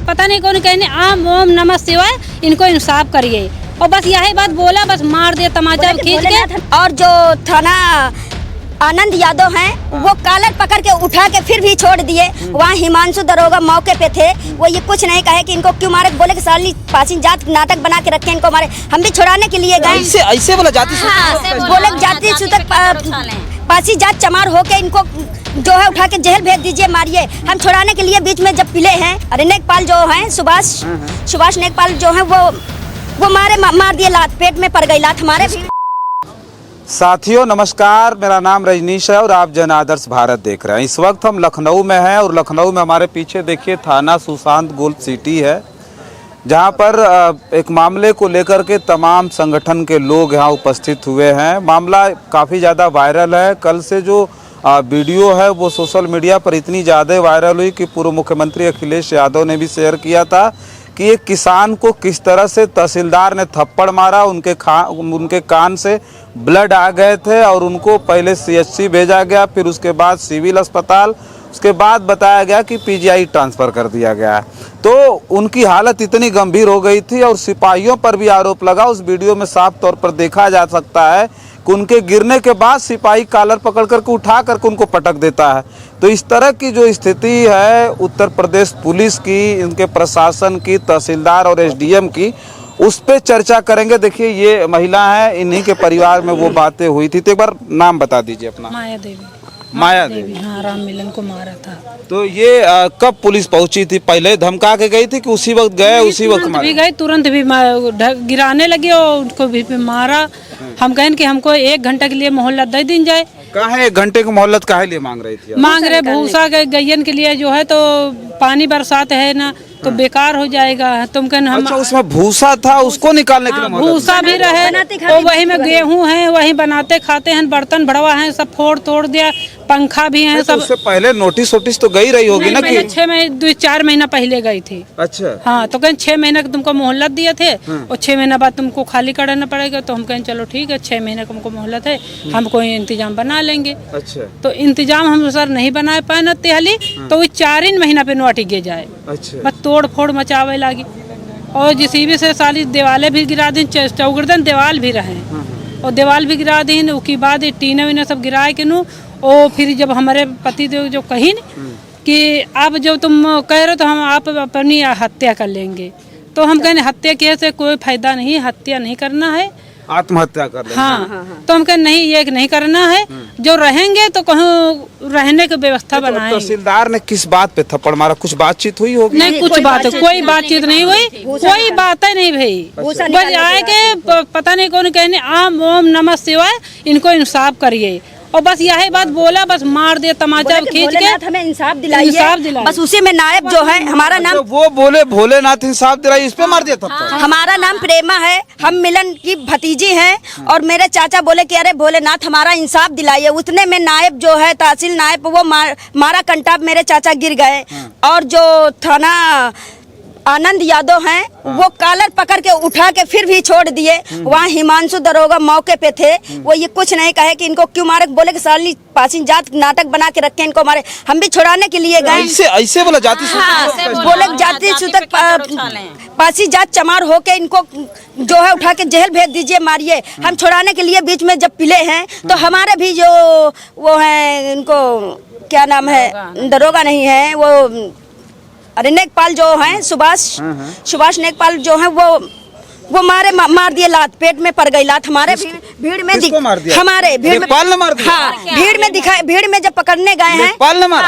पता नहीं कौन कहने आम ओम नमः शिवाय, इनको इंसाफ करिए। और बस यही बात बोला, बस मार दिया तमाचा खींच के। और जो थाना आनंद यादव हैं वो कॉलर पकड़ के उठा के फिर भी छोड़ दिए। वहाँ हिमांशु दरोगा मौके पे थे, वो ये कुछ नहीं कहे कि इनको क्यों मारे, बोले कि साली पासीन जात नाटक बना के रखे इनको मारे। हम भी छुड़ाने के लिए गए। ऐसे बोला जाति बोले जाति सूचक पासी जात चमार होके इनको जो है उठा के जेल भेज दीजिए, मारिए। हम छुड़ाने के लिए बीच में जब पिले हैं, अरे नेकपाल जो है सुभाष नेकपाल जो है वो मार दिए, लात पेट में पड़ गई लात हमारे। साथियों नमस्कार, मेरा नाम रजनीश है और आप जन आदर्श भारत देख रहे हैं। इस वक्त हम लखनऊ में हैं और लखनऊ में हमारे पीछे देखिए थाना सुशांत गोल्ड सिटी है, जहां पर एक मामले को लेकर के तमाम संगठन के लोग यहां उपस्थित हुए हैं। मामला काफ़ी ज़्यादा वायरल है। कल से जो वीडियो है वो सोशल मीडिया पर इतनी ज़्यादा वायरल हुई कि पूर्व मुख्यमंत्री अखिलेश यादव ने भी शेयर किया था कि एक किसान को किस तरह से तहसीलदार ने थप्पड़ मारा, उनके कान से ब्लड आ गए थे और उनको पहले CHC भेजा गया, फिर उसके बाद सिविल अस्पताल, उसके बाद बताया गया कि PGI ट्रांसफ़र कर दिया गया। तो उनकी हालत इतनी गंभीर हो गई थी और सिपाहियों पर भी आरोप लगा। उस वीडियो में साफ तौर पर देखा जा सकता है कि उनके गिरने के बाद सिपाही कॉलर पकड़ करके उठा करके उनको पटक देता है। तो इस तरह की जो स्थिति है उत्तर प्रदेश पुलिस की, इनके प्रशासन की, तहसीलदार और SDM की, उस पर चर्चा करेंगे। देखिए ये महिला है, इन्हीं के परिवार में वो बातें हुई थी। तो एक बार नाम बता दीजिए अपना। माया देवी। हाँ, राम मिलन को मारा था। तो ये कब पुलिस पहुंची थी? पहले धमका के गई थी कि उसी वक्त गए, उसी वक्त भी गए, तुरंत भी गिराने लगी और उनको भी मारा। हम कहें कि हमको 1 घंटे के लिए मोहल्लत दे दी जाए। कहाँ 1 घंटे की मोहल्लत काहे लिए मांग रही थी? मांग रहे भूसा गैयन के लिए जो है, तो पानी बरसात है ना तो बेकार हो जाएगा। तुम कहना हम अच्छा, उसमें भूसा था, उसको निकालने के लिए भूसा भी रहे, तो वही में गेहूं है, वही बनाते खाते हैं, बर्तन भड़वा है, सब फोड़ तोड़ दिया, पंखा भी है सब। उससे पहले नोटिस तो गई रही होगी ना कि 4 महीना पहले गई थी। अच्छा हाँ, तो कहें 6 महीने का तुमको मोहल्लत दिए थे और 6 महीना बाद तुमको खाली कराना पड़ेगा। तो हम कहें चलो ठीक है, 6 महीने का तुमको मोहल्लत है, हम कोई इंतजाम बना लेंगे। अच्छा, तो इंतजाम हम सर नहीं बना पाए न तेहली, तो वो 4 महीना पे नोटिस गे जाए। अच्छा, बस तोड़ फोड़ मचावे लगी और JCB से सारी दीवारें भी गिरा दी, चौगर्दन दीवार भी रहे और दीवार भी गिरा दी। उसके बाद टीना वीना सब गिराए के नू। और फिर जब हमारे पति देव जो कही कि अब जो तुम कह रहे हो तो हम आप अपनी हत्या कर लेंगे, तो हम कहने हत्या किए से कोई फायदा नहीं, हत्या नहीं करना है, आत्महत्या कर लेंगे। हाँ, तो हम कहें नहीं, ये नहीं करना है, जो रहेंगे तो कहूँ रहने की व्यवस्था बनाए। तहसीलदार ने किस बात पे थप्पड़ मारा? कुछ बातचीत हुई होगी? नहीं, कुछ बात कोई बातचीत नहीं हुई, कोई बात नहीं भाई। बस आए के पता नहीं कौन कहने आम ओम नमः शिवाय, इनको इंसाफ करिए। और बस यही बात बोला, बस मार दिया तमाचा खींच के। हमें इंसाफ दिलाइए, बस उसी में नायब जो है हमारा नाम, वो बोले भोलेनाथ इंसाफ दिलाई, इस पे मार दिया था। हमारा नाम प्रेमा है, हम मिलन की भतीजी हैं और मेरे चाचा बोले कि अरे भोलेनाथ हमारा इंसाफ दिलाइए। उतने में नायब जो है तहसील नायब वो मारा कंटाप, मेरे चाचा गिर गए। और जो थाना आनंद यादव हैं वो कॉलर पकड़ के उठा के फिर भी छोड़ दिए। वहाँ हिमांशु दरोगा मौके पे थे, वो ये कुछ नहीं कहे कि इनको क्यों मारे, बोले कि साली पासीन जात नाटक बना के रखे इनको मारे। हम भी छुड़ाने के लिए गए। ऐसे बोला जाति बोले जाति सूचक पासी जात चमार होके इनको जो है उठा के जेल भेज दीजिए, मारिए। हम छुड़ाने के लिए बीच में जब पिले हैं, तो हमारे भी जो वो है, इनको क्या नाम है, दरोगा नहीं है वो, अरे नेकपाल जो हैं सुभाष नेकपाल जो हैं वो मार दिए, लात पेट में पड़ गई लात हमारे। भीड़ में हमारे भीड़ में हाँ, भीड़ में जब पकड़ने गए हैं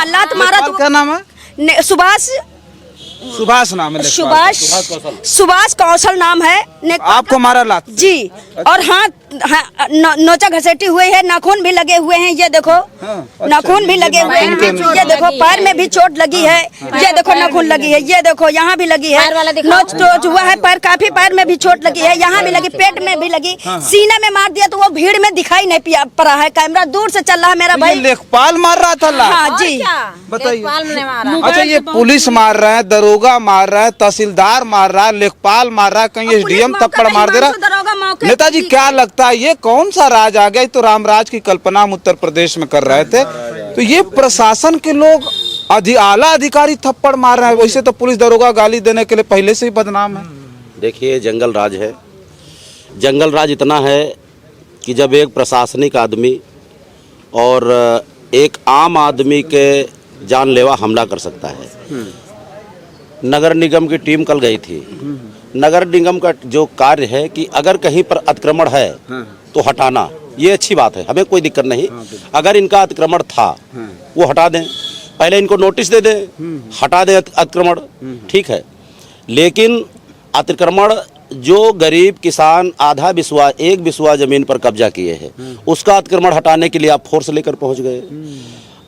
लात मारा। तो क्या नाम है? सुभाष नाम है। सुभाष कौशल नाम है। आपको मारा लात जी। और हाथ नोचा घसेटी हुए है, नाखून भी लगे हुए हैं, ये देखो नाखून भी लगे हुए हैं, ये देखो पैर में भी चोट लगी है, ये देखो नाखून लगी है, ये देखो यहाँ भी लगी है, नोच टोच हुआ है, पैर काफी पैर में भी चोट लगी है, यहाँ भी लगी, पेट में भी लगी, सीने में मार दिया। तो वो भीड़ में दिखाई नहीं पड़ा है, कैमरा दूर से चल रहा है मेरा भाई। लेखपाल मार रहा था? हाँ जी, बताइए। अच्छा, ये पुलिस मार रहा है, दरोगा मार रहा है, तहसीलदार मार रहा है, लेखपाल मार रहा है, कहीं SDM थप्पड़ मार दे रहा है। नेताजी क्या लगता है ये कौन सा राज आ गया? तो रामराज की कल्पना हम उत्तर प्रदेश में कर रहे थे। तो ये प्रशासन के लोग आला अधिकारी थप्पड़ मार रहे हैं, वैसे तो पुलिस दरोगा गाली देने के लिए पहले से ही बदनाम है। देखिए जंगल राज है, जंगल राज इतना है कि जब एक प्रशासनिक आदमी और एक आम आदमी के जानलेवा हमला कर सकता है। नगर निगम की टीम कल गई थी। नगर निगम का जो कार्य है कि अगर कहीं पर अतिक्रमण है तो हटाना, ये अच्छी बात है, हमें कोई दिक्कत नहीं। अगर इनका अतिक्रमण था वो हटा दें, पहले इनको नोटिस दे दें, हटा दें अतिक्रमण, ठीक है। लेकिन अतिक्रमण जो गरीब किसान आधा बिस्वा एक बिस्वा जमीन पर कब्जा किए हैं, उसका अतिक्रमण हटाने के लिए आप फोर्स लेकर पहुंच गए।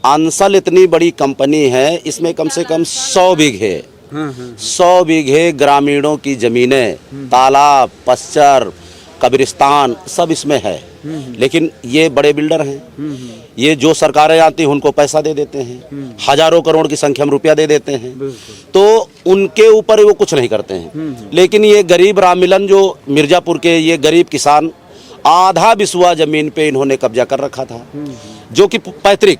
अंसल इतनी बड़ी कंपनी है, इसमें कम से कम 100 बीघे 100 बीघे ग्रामीणों की जमीनें, तालाब, पश्चर, कब्रिस्तान सब इसमें है। लेकिन ये बड़े बिल्डर हैं, ये जो सरकारें आती हैं उनको पैसा दे देते हैं, हजारों करोड़ की संख्या में रुपया दे देते हैं, तो उनके ऊपर वो कुछ नहीं करते हैं। लेकिन ये गरीब राममिलन जो मिर्जापुर के ये गरीब किसान, आधा बिस्वा जमीन पे इन्होंने कब्जा कर रखा था, जो कि पैतृक,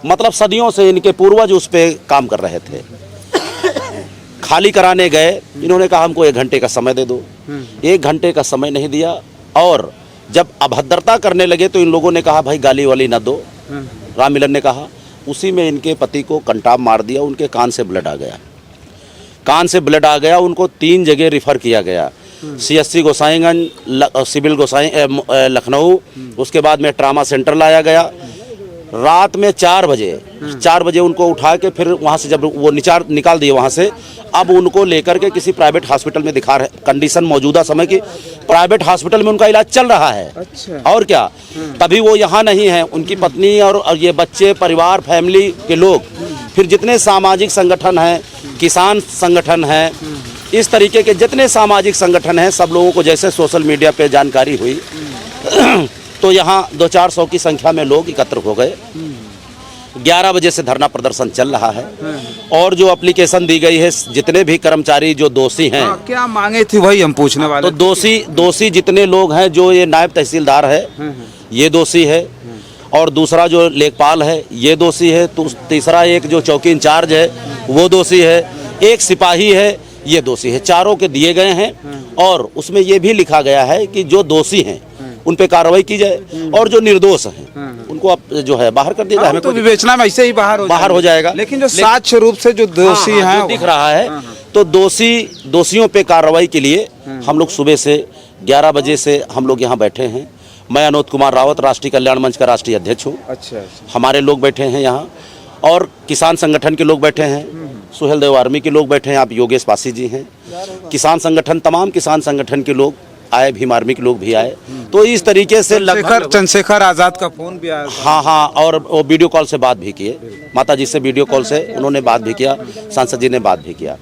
मतलब सदियों से इनके पूर्वज उस पे काम कर रहे थे। खाली कराने गए, इन्होंने कहा हमको 1 घंटे का समय दे दो। 1 घंटे का समय नहीं दिया, और जब अभद्रता करने लगे तो इन लोगों ने कहा भाई गाली वाली ना दो। राममिलन ने कहा, उसी में इनके पति को कंटाप मार दिया, उनके कान से ब्लड आ गया, कान से ब्लड आ गया। उनको 3 जगह रिफ़र किया गया, CSC गोसाईगंज, सिविल गोसाई लखनऊ, उसके बाद में ट्रामा सेंटर लाया गया। रात में 4 बजे उनको उठा के फिर वहाँ से जब वो निकाल दिए वहाँ से, अब उनको लेकर के किसी प्राइवेट हॉस्पिटल में दिखा रहे। कंडीशन मौजूदा समय की प्राइवेट हॉस्पिटल में उनका इलाज चल रहा है। अच्छा। और क्या, तभी वो यहाँ नहीं है, उनकी पत्नी और ये बच्चे, परिवार, फैमिली के लोग, फिर जितने सामाजिक संगठन हैं, किसान संगठन हैं, इस तरीके के जितने सामाजिक संगठन हैं, सब लोगों को जैसे सोशल मीडिया पे जानकारी हुई तो यहाँ 200-400 की संख्या में लोग एकत्र हो गए। 11 बजे से धरना प्रदर्शन चल रहा है, और जो एप्लीकेशन दी गई है, जितने भी कर्मचारी जो दोषी हैं, क्या मांगे थी वही हम पूछने वाले। तो दोषी जितने लोग हैं, जो ये नायब तहसीलदार है ये दोषी है, और दूसरा जो लेखपाल है ये दोषी है, तीसरा एक जो चौकी इंचार्ज है वो दोषी है, एक सिपाही है ये दोषी है। चारों के दिए गए हैं, और उसमें ये भी लिखा गया है कि जो दोषी हैं उन पे कार्रवाई की जाए, और जो निर्दोष हैं उनको अब जो है बाहर कर दिया जाए। हमें तो विवेचना में ऐसे ही बाहर हो जाएगा। लेकिन जो साक्ष्य रूप से जो दोषी हैं दिख रहा है, तो दोषियों पे कार्रवाई के लिए हम लोग सुबह से 11 बजे से हम लोग यहाँ बैठे हैं। मैं अनोद कुमार रावत, राष्ट्रीय कल्याण मंच का राष्ट्रीय अध्यक्ष हूँ। अच्छा। हमारे लोग बैठे हैं यहाँ, और किसान संगठन के लोग बैठे हैं, सुहेल देव आर्मी के लोग बैठे हैं, आप योगेश पासी जी हैं, किसान संगठन, तमाम किसान संगठन के लोग आए, भीम आर्मी के लोग भी आए। तो इस तरीके से चंद्रशेखर आजाद का फोन भी आया। हाँ, और वो वीडियो कॉल से बात भी किए, माता जी से वीडियो कॉल से उन्होंने बात भी किया, सांसद जी ने बात भी किया।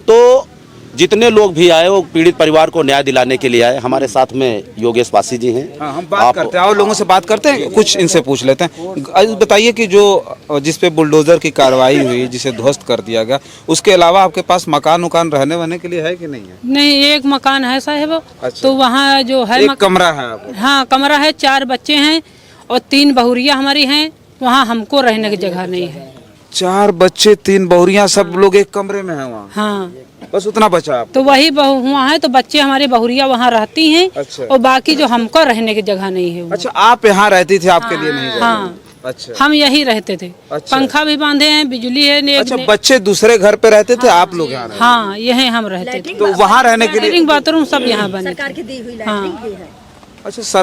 तो जितने लोग भी आए वो पीड़ित परिवार को न्याय दिलाने के लिए आए। हमारे साथ में योगेश पासी जी हैं। हम बात करते हैं और लोगों से बात करते हैं, कुछ इनसे पूछ लेते हैं। बताइए कि जो जिस पे बुलडोजर की कार्रवाई हुई, जिसे ध्वस्त कर दिया गया, उसके अलावा आपके पास मकान रहने वहने के लिए है कि नहीं है? नहीं, एक मकान है साहब। अच्छा। तो वहाँ जो है एक कमरा है आपको? हाँ, कमरा है, 4 बच्चे हैं और 3 बहुरिया हमारी हैं। वहाँ हमको रहने की जगह नहीं है। 4 बच्चे 3 बहुरिया, सब लोग एक कमरे में हैं वहाँ? हाँ, बस उतना बचा आप? तो वही वहाँ है, तो बच्चे हमारे बहुरिया वहाँ रहती हैं। अच्छा। और बाकी जो हमको रहने की जगह नहीं है। अच्छा, आप यहाँ रहती थी, आपके लिए नहीं? हाँ। अच्छा। हम यही रहते थे। अच्छा। पंखा भी बांधे हैं, बिजली है। अच्छा, बच्चे दूसरे घर पे रहते थे, आप लोग यहाँ? हाँ, यही हम रहते थे। तो वहाँ रहने के लिए बाथरूम सब यहाँ बने, सरकार की दी हुई हाँ। लैट्रिन भी है। अच्छा,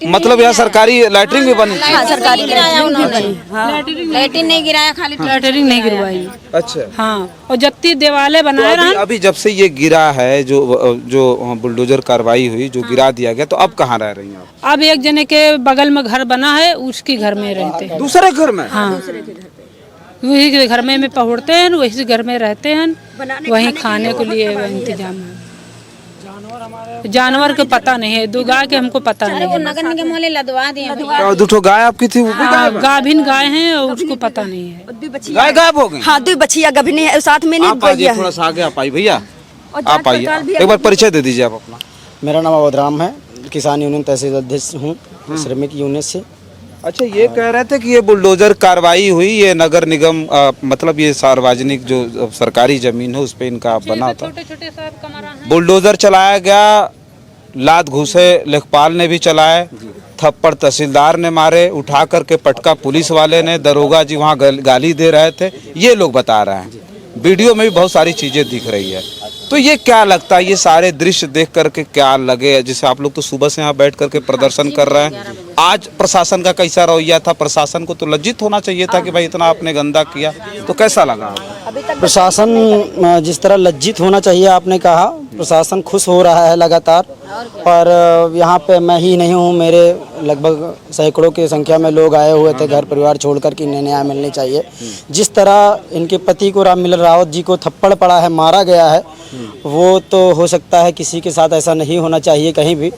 मतलब यहाँ सरकारी लैट्रिन भी बनी? सरकारी लैट्रिन भी बनी। लैट्रिन नहीं गिराया, खाली लैट्रिन नहीं गिरवाई। अच्छा। हाँ, और जत्ती देवाले बनाए रहा। अभी जब से ये गिरा है, जो बुलडोजर कार्रवाई हुई, जो गिरा दिया गया, तो अब कहाँ रह रही हैं आप? अब एक जने के बगल में घर बना है, उसकी घर में रहते हैं। दूसरे घर में? हाँ, वही घर में पहुँचते हैं, वही घर में रहते हैं, वहीं खाने के लिए इंतजाम है। जानवर को पता नहीं है, 2 गाय के हमको पता नहीं है। नगर निगम वाले लदवा दिए। 2 गाय आपकी थी? गाभिन गाय हैं और उसको पता नहीं है। गाय गायब हो गई? हाँ, 2 बच्चियाँ गाभिन है, साथ में नहीं गई। थोड़ा सा आगे आप आइए भैया, आप आइए, एक बार परिचय दे दीजिए आप अपना। मेरा नाम अवधराम है, किसान यूनियन तहसील अध्यक्ष हूँ, श्रमिक यूनियन से। अच्छा, ये कह रहे थे कि ये बुलडोजर कार्रवाई हुई, ये नगर निगम मतलब ये सार्वजनिक जो सरकारी जमीन है उस पे इनका बना था, छोटे छोटे सब कमरा हैं। बुलडोजर चलाया गया, लात घूसे लेखपाल ने भी चलाए, थप्पड़ तहसीलदार ने मारे, उठा करके पटका पुलिस वाले ने, दरोगा जी वहाँ गाली दे रहे थे, ये लोग बता रहे हैं। वीडियो में भी बहुत सारी चीजें दिख रही है। तो ये क्या लगता है, ये सारे दृश्य देख करके क्या लगे? जैसे आप लोग तो सुबह से यहाँ बैठ करके प्रदर्शन कर रहे हैं, आज प्रशासन का कैसा रवैया था? प्रशासन को तो लज्जित होना चाहिए था कि भाई इतना आपने गंदा किया, तो कैसा लगा? प्रशासन जिस तरह लज्जित होना चाहिए, आपने कहा, प्रशासन खुश हो रहा है लगातार। पर यहाँ पे मैं ही नहीं हूँ, मेरे लगभग सैकड़ों की संख्या में लोग आए हुए थे घर परिवार छोड़कर कि इन्हें न्याय मिलनी चाहिए। जिस तरह इनके पति को राम मिलर रावत जी को थप्पड़ पड़ा है, मारा गया है, वो तो हो सकता है किसी के साथ ऐसा नहीं होना चाहिए कहीं भी।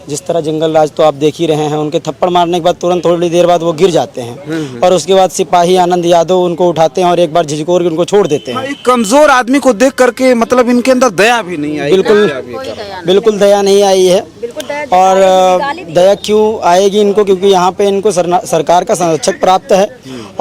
जिस तरह जंगल राज तो आप देख ही रहे हैं, उनके थप्पड़ मारने के बाद तुरंत थोड़ी देर बाद वो गिर जाते हैं और उसके बाद सिपाही आनंद यादव उनको उठाते हैं और एक बार झिझकोर के उनको छोड़ देते हैं। एक कमजोर आदमी को देख करके मतलब इनके अंदर दया भी नहीं आई। बिल्कुल दया नहीं आई है। और दया क्यों आएगी इनको? क्योंकि यहाँ पे इनको सरकार का संरक्षक प्राप्त है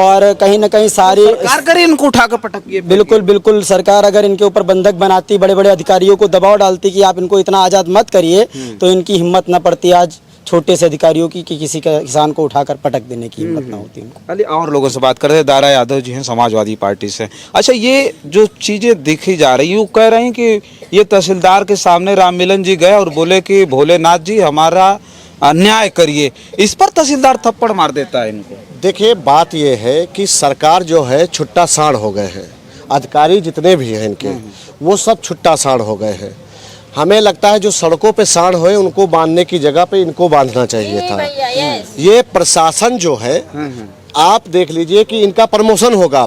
और कहीं न कहीं सारी सरकार करे इनको उठा कर पटक। बिल्कुल सरकार अगर इनके ऊपर बंधक बनाती, बड़े बड़े अधिकारियों को दबाव डालती कि आप इनको इतना आज़ाद मत करिए, तो इनकी हिम्मत न पड़ती आज छोटे से अधिकारियों की कि किसी का किसान को उठाकर पटक देने की हिम्मत ना होती उनको। अली और लोगों से बात करते हैं। दारा यादव जी हैं समाजवादी पार्टी से। अच्छा, ये जो चीजें दिखी जा रही है, वो कह रहे हैं कि ये तहसीलदार के सामने राममिलन जी गए और बोले कि भोलेनाथ जी हमारा अन्याय करिए, इस पर तहसीलदार थप्पड़ मार देता है इनको। देखिए, बात ये है कि सरकार जो है छुट्टा साड़ हो गए हैं, अधिकारी जितने भी हैं इनके वो सब छुट्टा साड़ हो गए हैं। हमें लगता है जो सड़कों पे साड़ हुए उनको बांधने की जगह पे इनको बांधना चाहिए था। ये प्रशासन जो है, आप देख लीजिए कि इनका प्रमोशन होगा।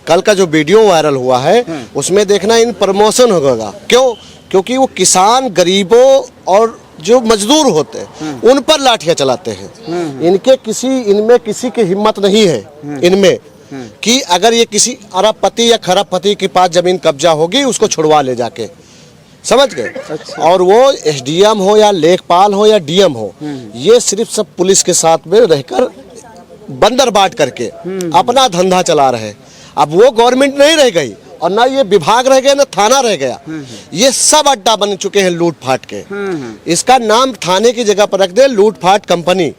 कल का जो वीडियो वायरल हुआ है उसमें देखना इन प्रमोशन होगा। क्यों? क्योंकि वो किसान, गरीबों और जो मजदूर होते हैं उन पर लाठियां चलाते हैं। इनमें किसी की हिम्मत नहीं है इनमें कि अगर ये किसी अरबपति या खरबपति के पास जमीन कब्जा होगी उसको छुड़वा ले जाके, समझ गए? अच्छा। और वो एसडीएम हो या लेखपाल हो या डीएम हो, ये सिर्फ सब पुलिस के साथ में रहकर बंदर बाट करके अपना धंधा चला रहे। अब वो गवर्नमेंट नहीं रह गई और ना ये विभाग रह गया ना थाना रह गया, ये सब अड्डा बन चुके हैं लूट फाट के। इसका नाम थाने की जगह पर रख दे लूट फाट कंपनी,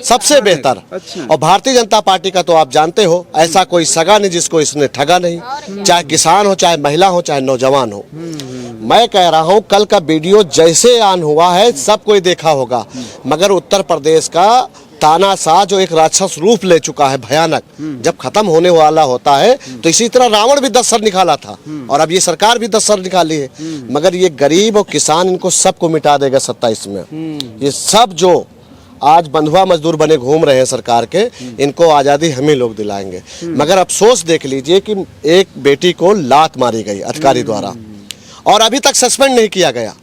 सबसे बेहतर। अच्छा। और भारतीय जनता पार्टी का तो आप जानते हो, ऐसा कोई सगा नहीं जिसको इसने ठगा नहीं, चाहे किसान हो, चाहे महिला हो, चाहे नौजवान हो। मैं कह रहा हूं, कल का वीडियो जैसे ऑन हुआ है सब कोई देखा होगा, मगर उत्तर प्रदेश का तानाशाह जो एक राक्षस रूप ले चुका है भयानक, जब खत्म होने वाला होता है तो इसी तरह रावण भी 10 सर निकाला था और अब ये सरकार भी 10 सर निकाली है, मगर ये गरीब और किसान इनको सबको मिटा देगा 27 में। ये सब जो आज बंधुआ मजदूर बने घूम रहे हैं सरकार के, इनको आज़ादी हम ही लोग दिलाएंगे। मगर अफसोस देख लीजिए कि एक बेटी को लात मारी गई अधिकारी द्वारा और अभी तक सस्पेंड नहीं किया गया।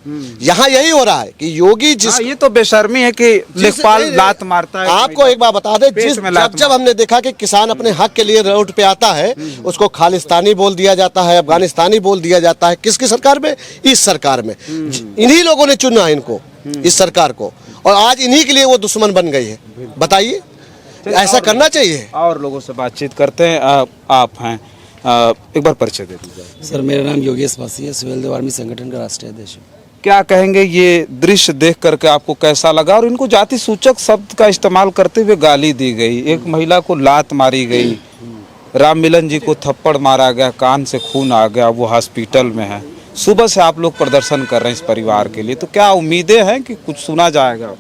यहाँ यही हो रहा है कि योगी ये तो बेशर्मी है कि लेखपाल लात मारता है। आपको एक बात बता दें, जब हमने देखा कि किसान अपने हक के लिए रोड पे आता है, उसको खालिस्तानी बोल दिया जाता है, अफगानिस्तानी बोल दिया जाता है। किसकी सरकार में? इस सरकार में। इन्हीं लोगों ने चुना इनको, इस सरकार को, और आज इन्हीं के लिए वो दुश्मन बन गई है। बताइए, ऐसा करना चाहिए। और लोगों से बातचीत करते हैं। आप हैं, एक बार परिचय दे दीजिए। सर, मेरा नाम योगेश पासी है, सुहेल देव आर्मी संगठन का राष्ट्रीय अध्यक्ष हूँ। क्या कहेंगे, ये दृश्य देख करके आपको कैसा लगा? और इनको जाति सूचक शब्द का इस्तेमाल करते हुए गाली दी गई, एक महिला को लात मारी गई, राममिलन जी को थप्पड़ मारा गया, कान से खून आ गया, वो हॉस्पिटल में है। सुबह से आप लोग प्रदर्शन कर रहे हैं इस परिवार के लिए, तो क्या उम्मीदें हैं कि कुछ सुना जाएगा?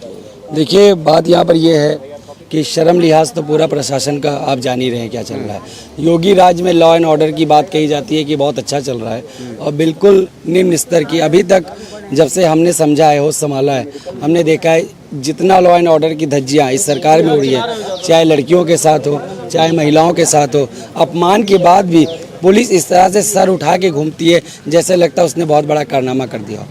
देखिए, बात यहाँ पर यह है कि शर्म लिहाज तो पूरा प्रशासन का आप जान ही रहे हैं क्या चल रहा है। योगी राज में लॉ एंड ऑर्डर की बात कही जाती है कि बहुत अच्छा चल रहा है और बिल्कुल निम्न स्तर की। अभी तक जब से हमने समझा है, होश संभाला है, हमने देखा है जितना लॉ एंड ऑर्डर की धज्जियाँ इस सरकार में उड़ी है, चाहे लड़कियों के साथ हो, चाहे महिलाओं के साथ हो, अपमान के बाद भी पुलिस इस तरह से सर उठा के घूमती है जैसे लगता है उसने बहुत बड़ा कारनामा कर दिया।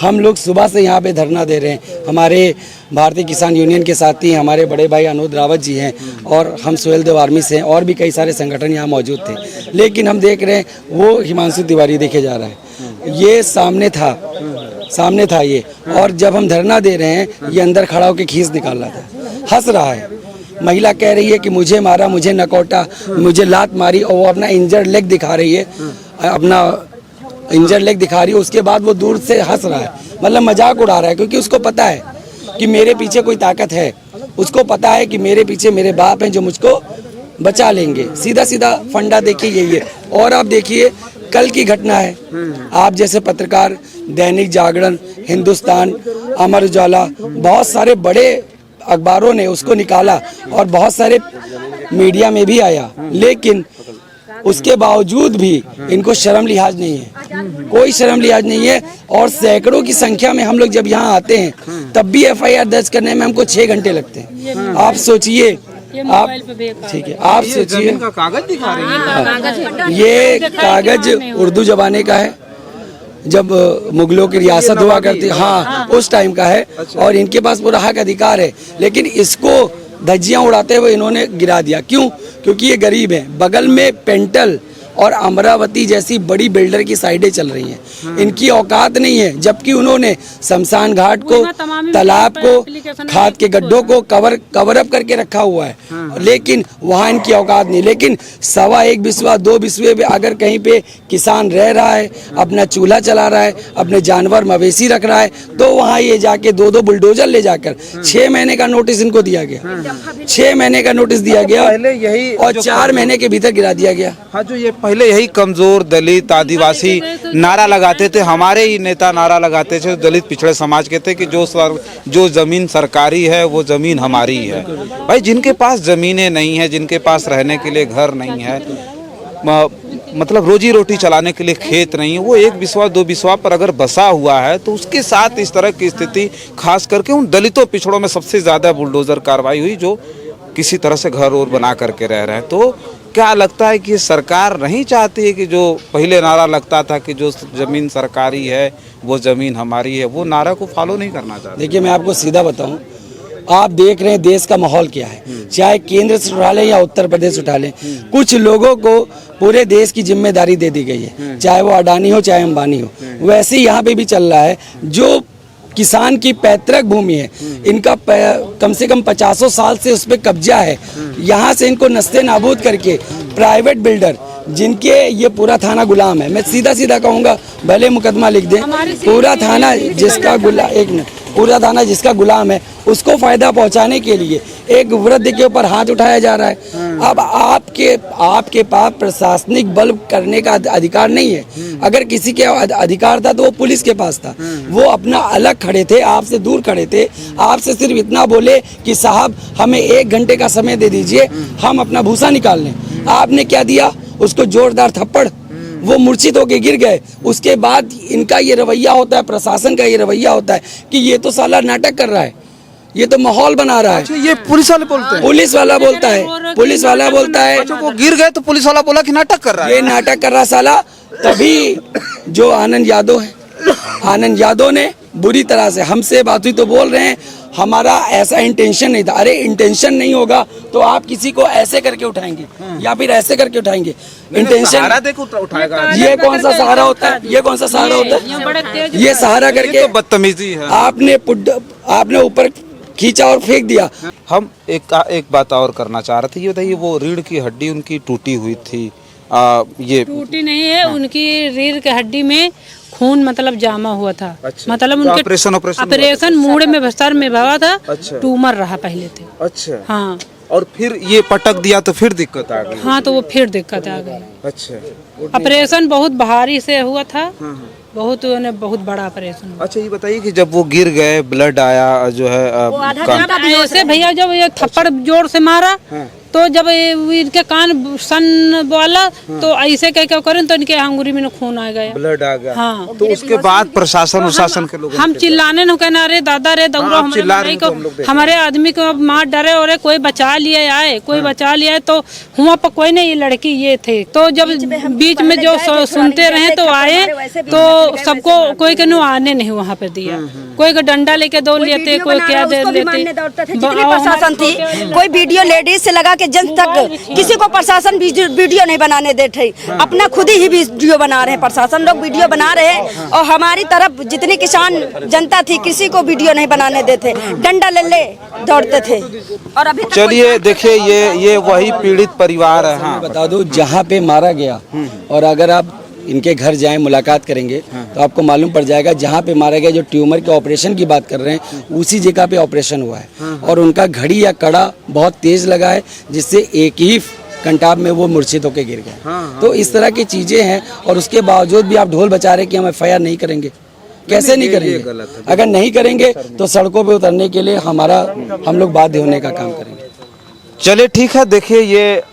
हम लोग सुबह से यहाँ पे धरना दे रहे हैं। हमारे भारतीय किसान यूनियन के साथी हमारे बड़े भाई अनुज रावत जी हैं और हम सुहेल देव आर्मी से हैं और भी कई सारे संगठन यहाँ मौजूद थे, लेकिन हम देख रहे हैं वो हिमांशु तिवारी देखे जा रहा है, ये सामने था ये। और जब हम धरना दे रहे हैं, ये अंदर खड़ा होकर खींच निकाल रहा था, हंस रहा है। महिला कह रही है कि मुझे मारा, मुझे नकौटा, मुझे लात मारी, और वो अपना इंजर्ड लेग दिखा रही है, अपना इंजर्ड लेग दिखा रही है। उसके बाद वो दूर से हंस रहा है, मतलब मजाक उड़ा रहा है, क्योंकि उसको पता है कि मेरे पीछे कोई ताकत है। उसको पता है कि मेरे पीछे मेरे बाप हैं जो मुझको बचा लेंगे। सीधा सीधा फंडा देखिए यही है। और आप देखिए कल की घटना है, आप जैसे पत्रकार दैनिक जागरण, हिंदुस्तान, अमर उजाला, बहुत सारे बड़े अखबारों ने उसको निकाला और बहुत सारे मीडिया में भी आया, लेकिन उसके बावजूद भी इनको शर्म लिहाज नहीं है, कोई शर्म लिहाज नहीं है। और सैकड़ों की संख्या में हम लोग जब यहाँ आते हैं तब भी FIR दर्ज करने में हमको 6 घंटे लगते हैं। आप सोचिए, आप ठीक है, आप सोचिए, का कागज दिखा रहे हैं। ये कागज उर्दू जमाने का है, जब मुगलों की रियासत हुआ करती, हाँ उस टाइम का है। और इनके पास पूरा हक अधिकार है, लेकिन इसको धज्जियां उड़ाते हुए इन्होंने गिरा दिया। क्यों? क्योंकि ये गरीब है। बगल में पेंटल और अमरावती जैसी बड़ी बिल्डर की साइडें चल रही हैं, इनकी औकात नहीं है। जबकि उन्होंने शमशान घाट को, तालाब को, खाद के गड्ढों को कवर अप करके रखा हुआ है, लेकिन वहाँ इनकी औकात नहीं। लेकिन 1.25 बिस्वा 2 बिस्वे पे अगर कहीं पे किसान रह रहा है, अपना चूल्हा चला रहा है, अपने जानवर मवेशी रख रहा है, तो वहाँ ये जाके 2-2 बुलडोजर ले जाकर 6 महीने का नोटिस इनको दिया गया, 6 महीने का नोटिस दिया गया, पहले यही और 4 महीने के भीतर गिरा दिया गया। हाँ, जो ये पहले यही कमजोर दलित आदिवासी नारा लगाते थे, हमारे ही नेता नारा लगाते थे, दलित पिछड़े समाज के थे कि जो जमीन सरकारी है वो जमीन हमारी है। भाई जिनके पास जमीनें नहीं है, जिनके पास रहने के लिए घर नहीं है, मतलब रोजी रोटी चलाने के लिए खेत नहीं है, वो 1 बिस्वा 2 बिस्वा पर अगर बसा हुआ है तो उसके साथ इस तरह की स्थिति, खास करके उन दलितों पिछड़ों में सबसे ज्यादा बुलडोजर कार्रवाई हुई जो किसी तरह से घर और बना करके रह रहे हैं। तो क्या लगता है कि सरकार नहीं चाहती है कि जो पहले नारा लगता था कि जो जमीन सरकारी है वो जमीन हमारी है, वो नारा को फॉलो नहीं करना चाहती? देखिए मैं आपको सीधा बताऊं, आप देख रहे हैं देश का माहौल क्या है, चाहे केंद्र से उठा लें या उत्तर प्रदेश उठा लें, कुछ लोगों को पूरे देश की जिम्मेदारी दे दी गई है, चाहे वो अडानी हो चाहे अंबानी हो। वैसे ही यहाँ पे भी चल रहा है। जो किसान की पैतृक भूमि है, इनका कम से कम 50 साल से उस पर कब्जा है, यहाँ से इनको नस्ते नाबूद करके प्राइवेट बिल्डर, जिनके ये पूरा थाना गुलाम है, मैं सीधा सीधा कहूँगा, भले मुकदमा लिख दें, पूरा थाना जिसका पूरा थाना जिसका गुलाम है, उसको फायदा पहुंचाने के लिए एक वृद्ध के ऊपर हाथ उठाया जा रहा है। अब आपके पास प्रशासनिक बल करने का अधिकार नहीं है। अगर किसी के अधिकार था तो वो पुलिस के पास था, वो अपना अलग खड़े थे, आपसे दूर खड़े थे, आपसे सिर्फ इतना बोले कि साहब हमें 1 घंटे का समय दे दीजिए, हम अपना भूसा निकाल लें। आपने क्या दिया? उसको जोरदार थप्पड़, वो मूर्छित होके गिर गए। उसके बाद इनका ये रवैया होता है, प्रशासन का ये रवैया होता है कि ये तो साला नाटक कर रहा है, ये तो माहौल बना रहा है। अच्छा, ये पुलिस वाले बोलते हैं? पुलिस वाला बोलता है, पुलिस वाला बोलता है। अच्छा, वो गिर गए तो पुलिस वाला बोला कि नाटक कर रहा है, ये नाटक कर रहा साला। तभी जो आनंद यादव है, आनंद यादव ने बुरी तरह से हमसे बात हुई तो बोल रहे हैं हमारा ऐसा इंटेंशन नहीं था। अरे इंटेंशन नहीं होगा तो आप किसी को ऐसे करके उठाएंगे या फिर ऐसे करके उठाएंगे? इंटेंशन सहारा देखो उठाएगा। ये कौन सा सहारा होता है? ये कौन सा सहारा होता है? ये सहारा करके तो बदतमीजी है। आपने ऊपर खींचा और फेंक दिया। हम एक बात और करना चाह रहे थे, ये बताइए वो रीढ़ की हड्डी उनकी टूटी हुई थी, ये टूटी नहीं है, उनकी रीढ़ की हड्डी में खून मतलब जामा हुआ था। अच्छा। मतलब तो उनके ऑपरेशन मूड में सर में भरा था। अच्छा। ट्यूमर रहा पहले थे। अच्छा। हाँ, और फिर ये पटक दिया तो फिर दिक्कत आ गई? हाँ, तो वो फिर दिक्कत आ गई। अच्छा। ऑपरेशन बहुत भारी से हुआ था, बहुत बड़ा ऑपरेशन। अच्छा, ये बताइए कि जब वो गिर गए, ब्लड आया जो है ऐसे भैया जब ये थप्पड़ जोर से मारा तो जब इनके कान सन बोला तो ऐसे क्या करें तो इनके अंगूरी में खून आ गया, ब्लड आ गया। हाँ, तो उसके बाद प्रशासन के लोग हम चिल्लाने न कहना, अरे दादा रे दौड़ो, हमारे आदमी को मार डरे और कोई बचा लिए आए, कोई बचा लिया तो हुआ पर कोई नहीं, ये लड़की ये थे। तो जब बीच में जो सुनते रहे तो आए तो सबको कोई के आने नहीं वहाँ पे दिया, कोई का डंडा लेके दौड़ लेते, कोई क्या दे लेते। प्रशासन थी, कोई वीडियो लेडीज से लगा के जन तक किसी को प्रशासन वीडियो नहीं बनाने देते, अपना खुद ही वीडियो बना रहे हैं, प्रशासन लोग वीडियो बना रहे हैं और हमारी तरफ जितनी किसान जनता थी किसी को वीडियो नहीं बनाने देते, डंडा ले दौड़ते थे। और अभी चलिए देखिए ये वही पीड़ित परिवार है। हाँ बता दो जहाँ पे मारा गया, और अगर आप इनके घर जाएं मुलाकात करेंगे तो आपको मालूम पड़ जाएगा जहाँ पे मारा गया, जो ट्यूमर के ऑपरेशन की बात कर रहे हैं उसी जगह पे ऑपरेशन हुआ है और उनका घड़ी या कड़ा बहुत तेज लगा है जिससे एक ही कंटाब में वो मूर्छित होकर गिर गए। तो इस तरह की चीजें हैं और उसके बावजूद भी आप ढोल बजा रहे कि हम FIR नहीं करेंगे। कैसे नहीं करेंगे? अगर नहीं करेंगे तो सड़कों पे उतरने के लिए हम लोग बाध्य होने का काम करेंगे। चलिए ठीक है। देखिए ये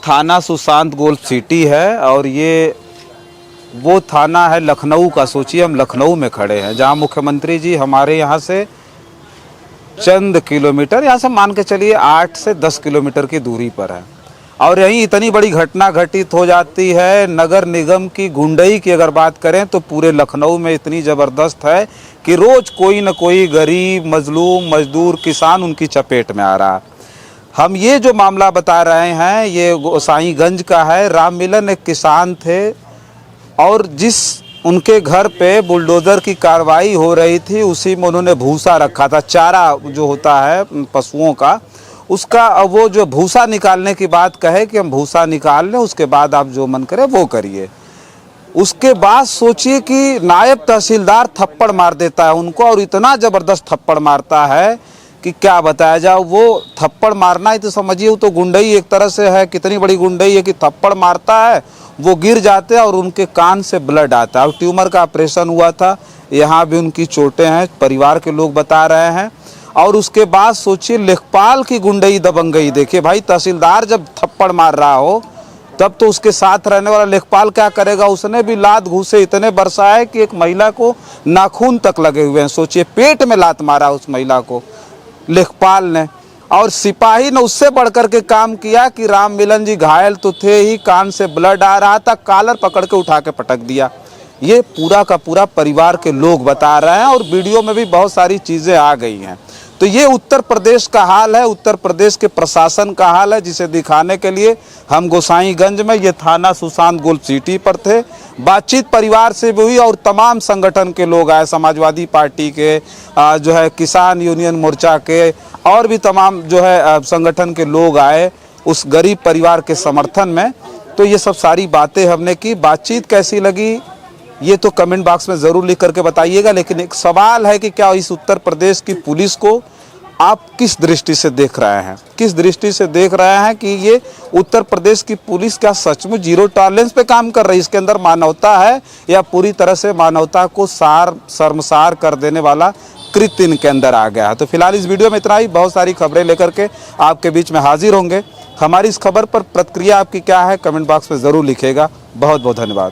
थाना सुशांत गोल्फ सिटी है और ये वो थाना है लखनऊ का। सोचिए हम लखनऊ में खड़े हैं जहां मुख्यमंत्री जी हमारे यहाँ से चंद किलोमीटर, यहाँ से मान के चलिए 8 से 10 किलोमीटर की दूरी पर है और यहीं इतनी बड़ी घटना घटित हो जाती है। नगर निगम की गुंडई की अगर बात करें तो पूरे लखनऊ में इतनी ज़बरदस्त है कि रोज़ कोई न कोई गरीब, मजलूम, मजदूर, किसान उनकी चपेट में आ रहा है। हम ये जो मामला बता रहे हैं ये गोसाईगंज का है। राम मिलन एक किसान थे और जिस उनके घर पे बुलडोज़र की कार्रवाई हो रही थी उसी में उन्होंने भूसा रखा था, चारा जो होता है पशुओं का, उसका वो जो भूसा निकालने की बात कहे कि हम भूसा निकाल लें, उसके बाद आप जो मन करे वो करिए। उसके बाद सोचिए कि नायब तहसीलदार थप्पड़ मार देता है उनको और इतना ज़बरदस्त थप्पड़ मारता है कि क्या बताया जाए। वो थप्पड़ मारना ही तो समझिए वो तो गुंडई एक तरह से है। कितनी बड़ी गुंडई है कि थप्पड़ मारता है, वो गिर जाते हैं और उनके कान से ब्लड आता है। और ट्यूमर का ऑपरेशन हुआ था, यहाँ भी उनकी चोटें हैं, परिवार के लोग बता रहे हैं। और उसके बाद सोचिए लेखपाल की गुंडई दबंगई। देखिए भाई तहसीलदार जब थप्पड़ मार रहा हो तब तो उसके साथ रहने वाला लेखपाल क्या करेगा। उसने भी लात घूसे इतने बरसाए कि एक महिला को नाखून तक लगे हुए हैं। सोचिए पेट में लात मारा उस महिला को लेखपाल ने। और सिपाही ने उससे बढ़कर के काम किया कि राम मिलन जी घायल तो थे ही, कान से ब्लड आ रहा था, कॉलर पकड़ के उठा के पटक दिया। ये पूरा का पूरा परिवार के लोग बता रहे हैं और वीडियो में भी बहुत सारी चीज़ें आ गई हैं। तो ये उत्तर प्रदेश का हाल है, उत्तर प्रदेश के प्रशासन का हाल है, जिसे दिखाने के लिए हम गोसाईगंज में ये थाना सुशांत गोल्फ सिटी पर थे। बातचीत परिवार से भी हुई और तमाम संगठन के लोग आए, समाजवादी पार्टी के जो है, किसान यूनियन मोर्चा के और भी तमाम जो है संगठन के लोग आए उस गरीब परिवार के समर्थन में। तो ये सब सारी बातें हमने की। बातचीत कैसी लगी ये तो कमेंट बॉक्स में ज़रूर लिख करके बताइएगा। लेकिन एक सवाल है कि क्या इस उत्तर प्रदेश की पुलिस को आप किस दृष्टि से देख रहे हैं, किस दृष्टि से देख रहे हैं कि ये उत्तर प्रदेश की पुलिस क्या सचमुच जीरो टॉलरेंस पे काम कर रही है, इसके अंदर मानवता है या पूरी तरह से मानवता को शर्मसार कर देने वाला कृत्य इनके अंदर आ गया है। तो फिलहाल इस वीडियो में इतना ही। बहुत सारी खबरें लेकर के आपके बीच में हाजिर होंगे। हमारी इस खबर पर प्रतिक्रिया आपकी क्या है कमेंट बॉक्स में ज़रूर लिखिएगा। बहुत बहुत धन्यवाद।